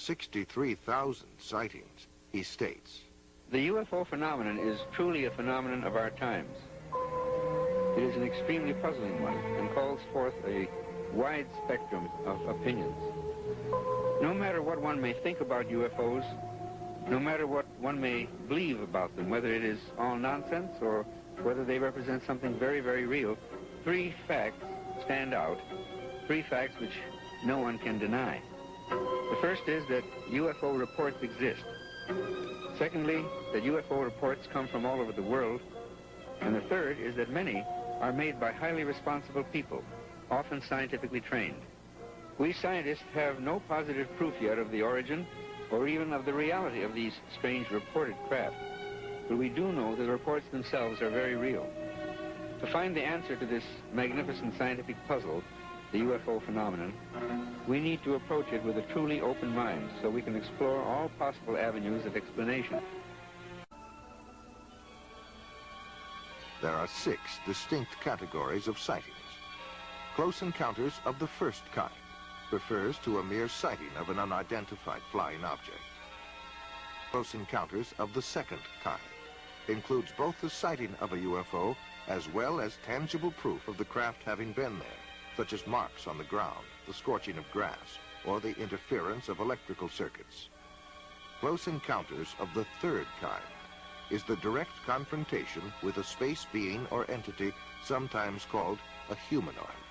63,000 sightings, he states, "The UFO phenomenon is truly a phenomenon of our times. It is an extremely puzzling one and calls forth a wide spectrum of opinions. No matter what one may think about UFOs, no matter what one may believe about them, whether it is all nonsense or whether they represent something very, very real, three facts stand out, three facts which no one can deny. The first is that UFO reports exist. Secondly, that UFO reports come from all over the world. And the third is that many are made by highly responsible people, often scientifically trained. We scientists have no positive proof yet of the origin or even of the reality of these strange reported craft, but we do know that the reports themselves are very real. To find the answer to this magnificent scientific puzzle, the UFO phenomenon, we need to approach it with a truly open mind so we can explore all possible avenues of explanation." There are 6 distinct categories of sightings. Close encounters of the first kind refers to a mere sighting of an unidentified flying object. Close encounters of the second kind includes both the sighting of a UFO as well as tangible proof of the craft having been there, such as marks on the ground, the scorching of grass, or the interference of electrical circuits. Close encounters of the third kind is the direct confrontation with a space being or entity sometimes called a humanoid.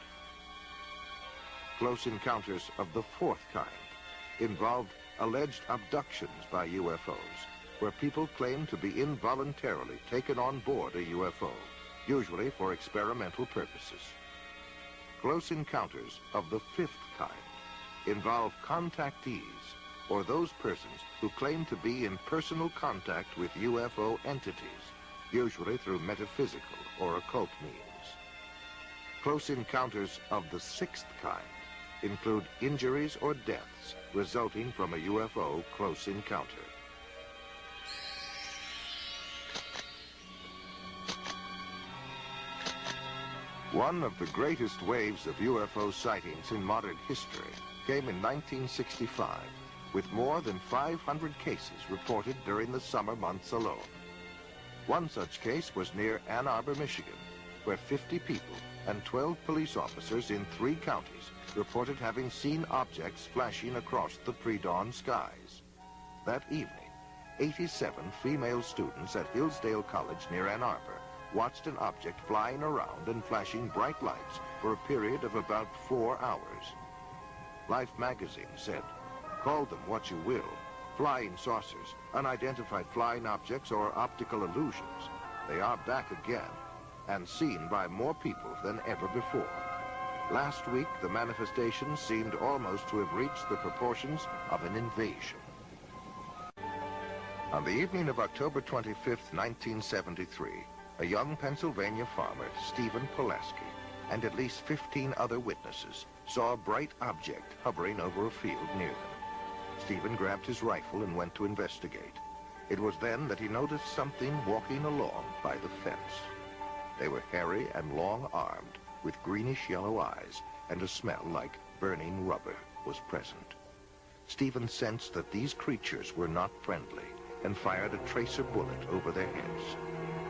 Close encounters of the fourth kind involved alleged abductions by UFOs, where people claim to be involuntarily taken on board a UFO, usually for experimental purposes. Close encounters of the fifth kind involve contactees, or those persons who claim to be in personal contact with UFO entities, usually through metaphysical or occult means. Close encounters of the sixth kind include injuries or deaths resulting from a UFO close encounter. One of the greatest waves of UFO sightings in modern history came in 1965, with more than 500 cases reported during the summer months alone. One such case was near Ann Arbor, Michigan, where 50 people and 12 police officers in 3 counties reported having seen objects flashing across the pre-dawn skies. That evening, 87 female students at Hillsdale College near Ann Arbor watched an object flying around and flashing bright lights for a period of about 4 hours. Life magazine said, "Call them what you will, flying saucers, unidentified flying objects, or optical illusions, they are back again and seen by more people than ever before." Last week, the manifestations seemed almost to have reached the proportions of an invasion. On the evening of October 25th, 1973, a young Pennsylvania farmer, Stephen Pulaski, and at least 15 other witnesses saw a bright object hovering over a field near them. Stephen grabbed his rifle and went to investigate. It was then that he noticed something walking along by the fence. They were hairy and long-armed, with greenish-yellow eyes, and a smell like burning rubber was present. Stephen sensed that these creatures were not friendly and fired a tracer bullet over their heads.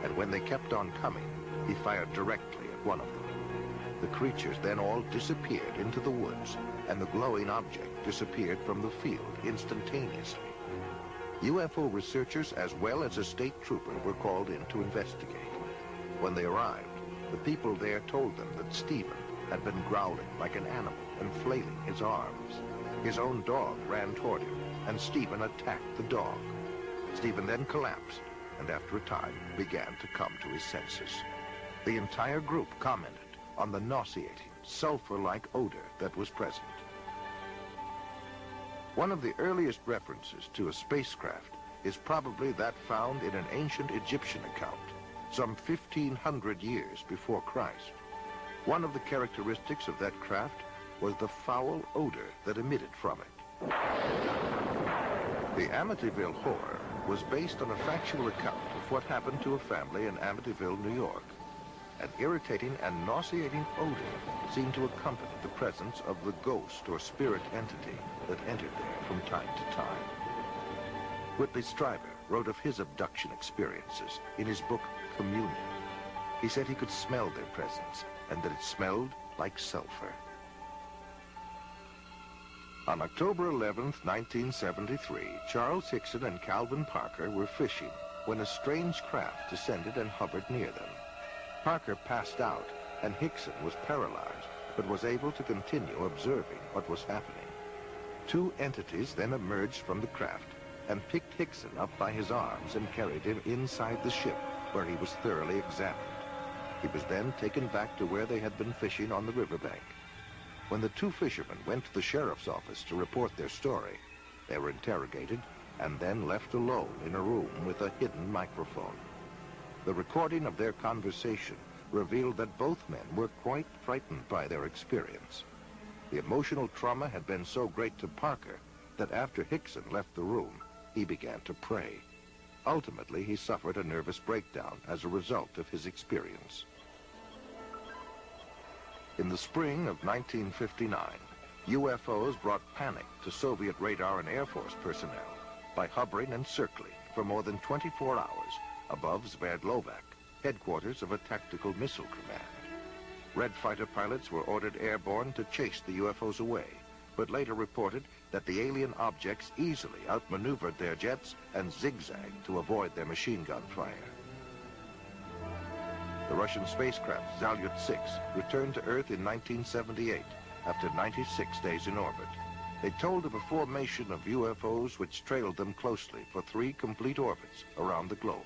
And when they kept on coming, he fired directly at one of them. The creatures then all disappeared into the woods, and the glowing object disappeared from the field instantaneously. UFO researchers as well as a state trooper were called in to investigate. When they arrived, the people there told them that Stephen had been growling like an animal and flailing his arms. His own dog ran toward him, and Stephen attacked the dog. Stephen then collapsed, and after a time began to come to his senses. The entire group commented on the nauseating, sulfur-like odor that was present. One of the earliest references to a spacecraft is probably that found in an ancient Egyptian account, some 1,500 years before Christ. One of the characteristics of that craft was the foul odor that emitted from it. The Amityville Horror was based on a factual account of what happened to a family in Amityville, New York. An irritating and nauseating odor seemed to accompany the presence of the ghost or spirit entity that entered there from time to time. Whitley Strieber wrote of his abduction experiences in his book, Communion. He said he could smell their presence and that it smelled like sulfur. On October 11th, 1973, Charles Hickson and Calvin Parker were fishing when a strange craft descended and hovered near them. Parker passed out, and Hickson was paralyzed, but was able to continue observing what was happening. Two entities then emerged from the craft and picked Hickson up by his arms and carried him inside the ship, where he was thoroughly examined. He was then taken back to where they had been fishing on the riverbank. When the two fishermen went to the sheriff's office to report their story, they were interrogated and then left alone in a room with a hidden microphone. The recording of their conversation revealed that both men were quite frightened by their experience. The emotional trauma had been so great to Parker that after Hickson left the room, he began to pray. Ultimately, he suffered a nervous breakdown as a result of his experience. In the spring of 1959, UFOs brought panic to Soviet radar and Air Force personnel by hovering and circling for more than 24 hours above Sverdlovsk, headquarters of a tactical missile command. Red fighter pilots were ordered airborne to chase the UFOs away, but later reported that the alien objects easily outmaneuvered their jets and zigzagged to avoid their machine gun fire. The Russian spacecraft Salyut-6 returned to Earth in 1978 after 96 days in orbit. They told of a formation of UFOs which trailed them closely for 3 complete orbits around the globe.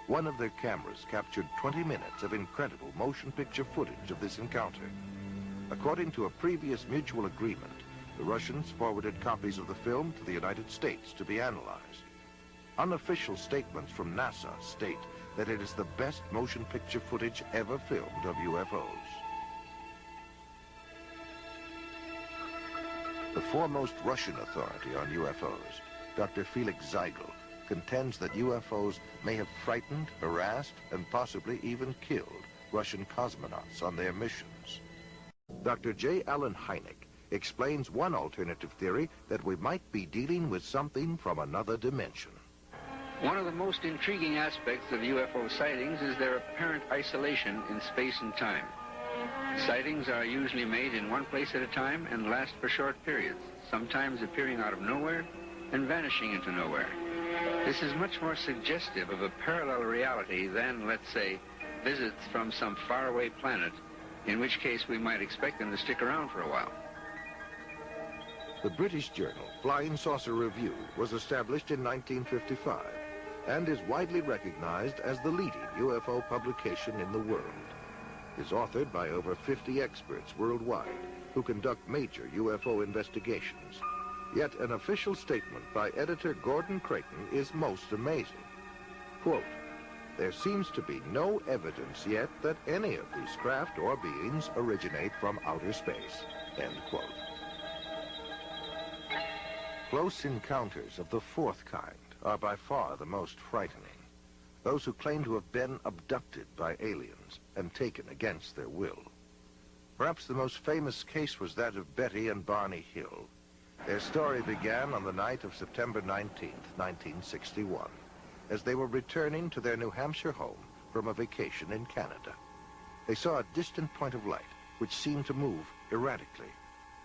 One of their cameras captured 20 minutes of incredible motion picture footage of this encounter. According to a previous mutual agreement, the Russians forwarded copies of the film to the United States to be analyzed. Unofficial statements from NASA state that it is the best motion picture footage ever filmed of UFOs. The foremost Russian authority on UFOs, Dr. Felix Zeigel, contends that UFOs may have frightened, harassed, and possibly even killed Russian cosmonauts on their missions. Dr. J. Allen Hynek explains one alternative theory that we might be dealing with something from another dimension. One of the most intriguing aspects of UFO sightings is their apparent isolation in space and time. Sightings are usually made in one place at a time and last for short periods, sometimes appearing out of nowhere and vanishing into nowhere. This is much more suggestive of a parallel reality than, let's say, visits from some faraway planet, in which case we might expect them to stick around for a while. The British journal Flying Saucer Review was established in 1955 and is widely recognized as the leading UFO publication in the world. It is authored by over 50 experts worldwide who conduct major UFO investigations. Yet an official statement by editor Gordon Creighton is most amazing. Quote, "There seems to be no evidence yet that any of these craft or beings originate from outer space." End quote. Close encounters of the fourth kind are by far the most frightening. Those who claim to have been abducted by aliens and taken against their will. Perhaps the most famous case was that of Betty and Barney Hill. Their story began on the night of September 19th, 1961, as they were returning to their New Hampshire home from a vacation in Canada. They saw a distant point of light which seemed to move erratically.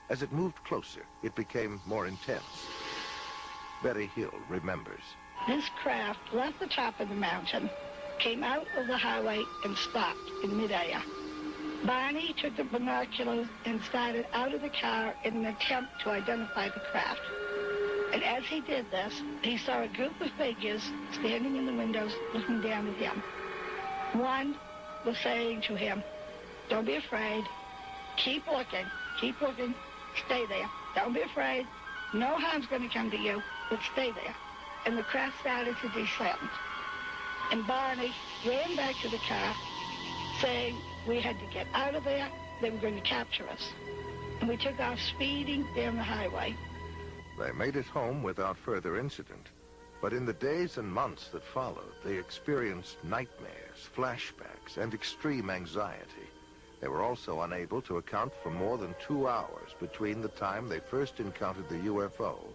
As it moved closer, it became more intense. Betty Hill remembers. This craft left the top of the mountain, came out of the highway, and stopped in midair. Barney took the binoculars and started out of the car in an attempt to identify the craft. And as he did this, he saw a group of figures standing in the windows looking down at him. One was saying to him, "Don't be afraid. Keep looking. Keep looking. Stay there. Don't be afraid. No harm's going to come to you, but stay there." And the craft started to descend. And Barney ran back to the car, saying we had to get out of there. They were going to capture us. And we took off speeding down the highway. They made it home without further incident. But in the days and months that followed, they experienced nightmares, flashbacks, and extreme anxiety. They were also unable to account for more than 2 hours between the time they first encountered the UFO